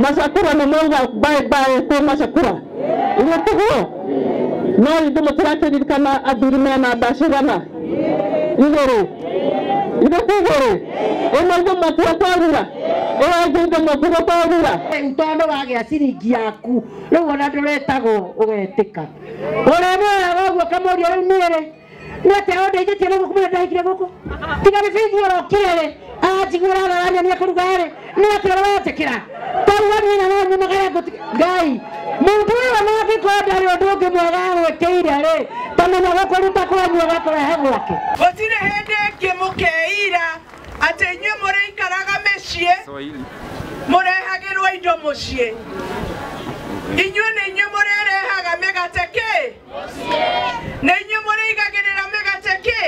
Masakura ni mwanga bye kwa masakura. Ile tuko. No ndio mtrate ni kama Athuuri na bashirana. Ile tuko. Ndio matua kwa ndio matua kwa Utondo wagĩa ciringi yaku rĩu ona ndũretagwo ũgetika ũremwe ũguo kamũrio rĩu nĩrĩ nĩatĩa ũndeithĩtie rĩu kumĩra ndahikire gũkũ tiga rĩbingi ũrokire rĩ anjiguĩra ararania kũruga rĩ nĩatĩa ũretĩkĩra tauga niĩ na no nyumagare Ngai mũndũ ũyũ no angĩkorwo ndarĩ ũndũ ũngĩ mwega agwĩkĩire rĩ tamenya gũkũruta kwanyu ũgakũrehe gwake gũtirĩ hĩndĩ ĩngĩ mũkeira atĩ inyuĩ mũrĩikaraga mĩciĩ mũrehagĩrwo indo mũciĩ inyuĩ nĩ inyuĩ mũrĩrehaga mĩgate kĩ nĩ inyuĩ mũrĩigagĩrĩra mĩgate kĩ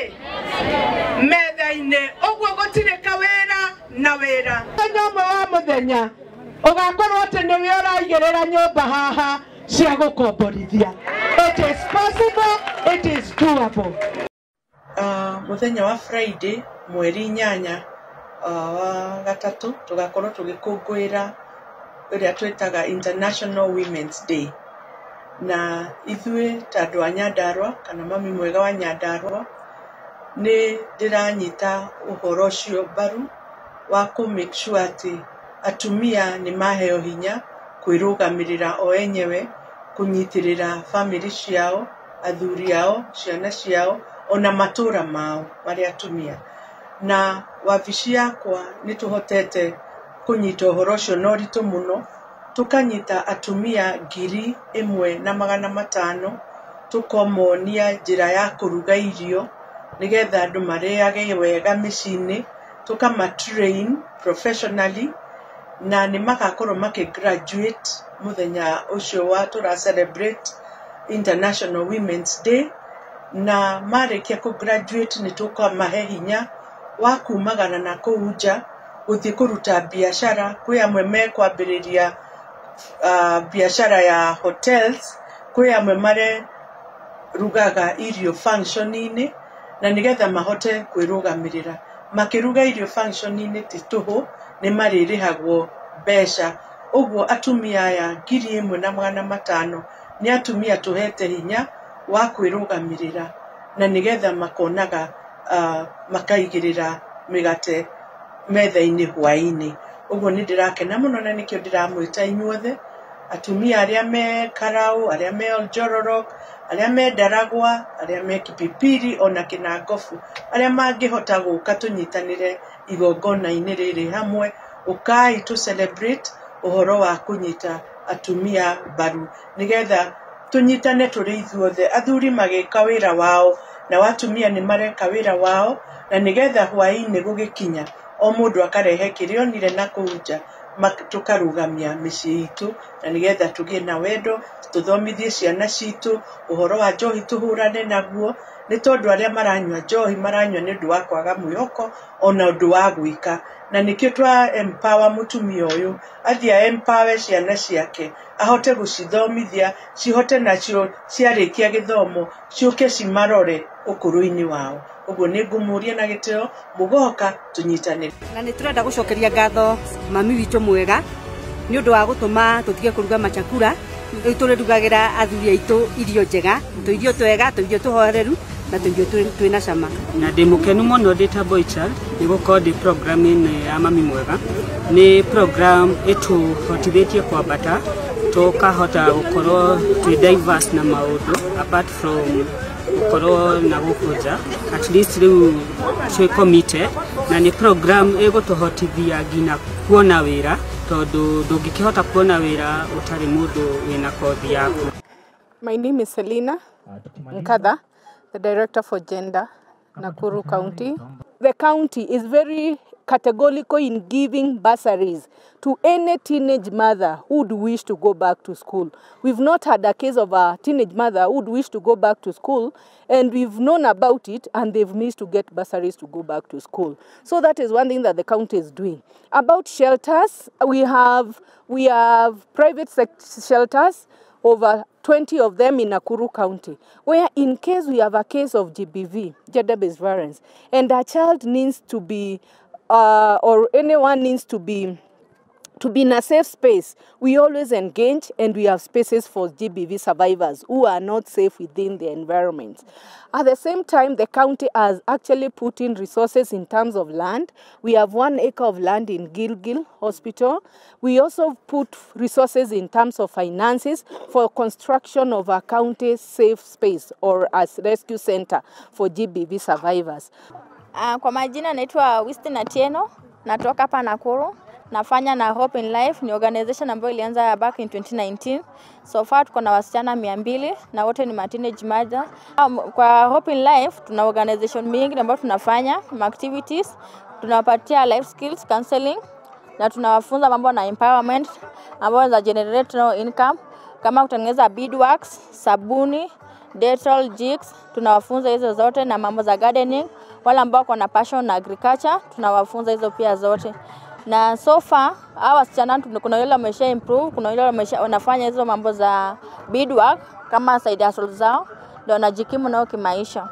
metha-inĩ ũguo gũtirĩ kawĩra na wĩra nyamwe wa mũthenya ũgakorwo atĩ nĩwe ũraigĩrĩra nyũmba haha cia gũkomborithia. It is possible, it is doable. Mũthenya wa Friday mweri 8 wa gatatu tugakorwo tugikungwira ĩrĩa twĩtaga International Women's Day na ithuĩ ta andũ a Nyandarua kana mami mwega wa Nyandarua nĩ ndĩranyita ũhoro ũcio mbaru wa ku make sure atĩ atumia nĩ maheo hinya kwĩrũgamĩrĩra o enyewe kũnyitĩrĩra family ciao athuri ao ciana ciao ona matũra mao marĩ atumia na wabici yakwa nĩ tũhotete kũnyita ũhoro ũcio na ũritũ mũno tukanyita atumia 1,500 tukomonia njĩra ya kũruga irio nigetha andũ marĩage wega mĩciĩ-inĩ tukama-train professionally na nĩ magakorwo graduate mũthenya ũcio wa celebrate International Women's Day na marĩkia graduate nĩ tũkamahe hinya wa kumagana na kũu nja gũthiĩ kũruta biashara kwĩ amwe mekwambĩrĩria biashara ya hotels kwĩ amwe marerugaga irio function-inĩ na nigetha mahote kwĩrũgamĩrĩra makĩruga irio function-inĩ ti tũhũ nĩ marĩrĩhagwo mbeca ũguo atumia aya 1,500 nĩ atumia tũhete hinya wa kwĩrũgamĩrĩra na nigetha makonaga makaigĩrĩra mĩgate metha-inĩ hwaĩ-inĩ ũguo nĩ ndĩrakena mũno na nĩkĩo ndĩramwĩta inyuothe atumia arĩa me Karau arĩa me Oljororok arĩa me Ndaragwa arĩa me Kipipiri ona Kinangofu arĩa mangĩhota gũka tũnyitanĩre igongona-inĩ rĩrĩ hamwe ũkai to celebrate ũhoro wa kũnyita atumia mbaru nigetha tũnyitane tũrĩ ithuothe athuri magĩka wĩra wao na atumia nĩ mareka wĩra wao na nigetha hwaĩ-inĩ gũgĩkinya o mũndũ akarehe kĩrĩa onire na kũu nja tukarũgamia mĩciĩ itũ na nigetha tũgĩe na wendo tũthomithie ciana citũ ũhoro wa njohi tũhũrane naguo nĩ tondũ arĩa maranyua njohi maranyua nĩ ũndũ wa kwaga mwĩhoko ona ũndũ wa gwĩka na nĩkĩo twa empower mũtumia ũyũ athiĩ empower ciana ciake ahote gũcithomithia cihote nacio ciarĩkia gĩthomo ciũke cimarore ũkũrũ-inĩ wao ũguo nĩ ngũmũria na gĩtĩo mũgoka tũnyitanĩre na nĩ tũrenda gũcokeria ngatho mami witũ mwega nĩ ũndũ wa gũtũma tũtige kũruga machakura rĩu tũrĩrugagĩra athuri aitũ irio njega tũirio twega tũirio tũhoreru na tũirio twĩna cama na ndĩ mũkenu mũno ndĩ ta boy child nĩ gũkorwo ndĩ program-inĩ ya mami mwega nĩ program ĩtũhotithĩtie kwambata tũkahota gũkorwo twĩ diverse na maũndũ apart from gũkorwo na gũkũnja at least rĩu twĩ committed na nĩ program ĩgũtũhotithia nginya kuona wĩra tondũ ndũngĩkĩhota kuona wĩra ũtarĩ mũndũ wĩna kothi yaku. My name is Selina Nkatha, the Director for Gender, Nakuru County. The county is very categorical in giving bursaries to any teenage mother who would wish to go back to school. We've not had a case of a teenage mother who would wish to go back to school, and we've known about it, and they've missed to get bursaries to go back to school. So that is one thing that the county is doing. About shelters, we have private shelters, over 20 of them in Nakuru County, where in case we have a case of GBV, gender-based violence, and a child needs to be, or anyone needs to be to be in a safe space, we always engage, and we have spaces for GBV survivors who are not safe within the environment. At the same time, the county has actually put in resources in terms of land. We have 1 acre of land in Gilgil Hospital. We also put resources in terms of finances for construction of a county safe space or a rescue center for GBV survivors. Kwa majina naitwa Wistin Atieno, natoka hapa Nakuru. Nafanya na Hope in Life, ni organization ambayo ilianza back in 2019. So far tuko na wasichana 200 na wote ni teenage mother. Kwa Hope in Life tuna organization mingi ambayo tunafanya activities, tunawapatia life skills counseling na tunawafunza mambo na empowerment ambayo za generate income kama kutengeneza beadworks, sabuni, dental jigs, tunawafunza hizo zote na mambo za gardening. Wale ambao kuna passion na agriculture tunawafunza hizo pia zote. Na so far hawa wasichana kuna yule wamesha improve, kuna yule wamesha wanafanya hizo mambo za beadwork kama side hustle zao ndio wanajikimu nao kimaisha.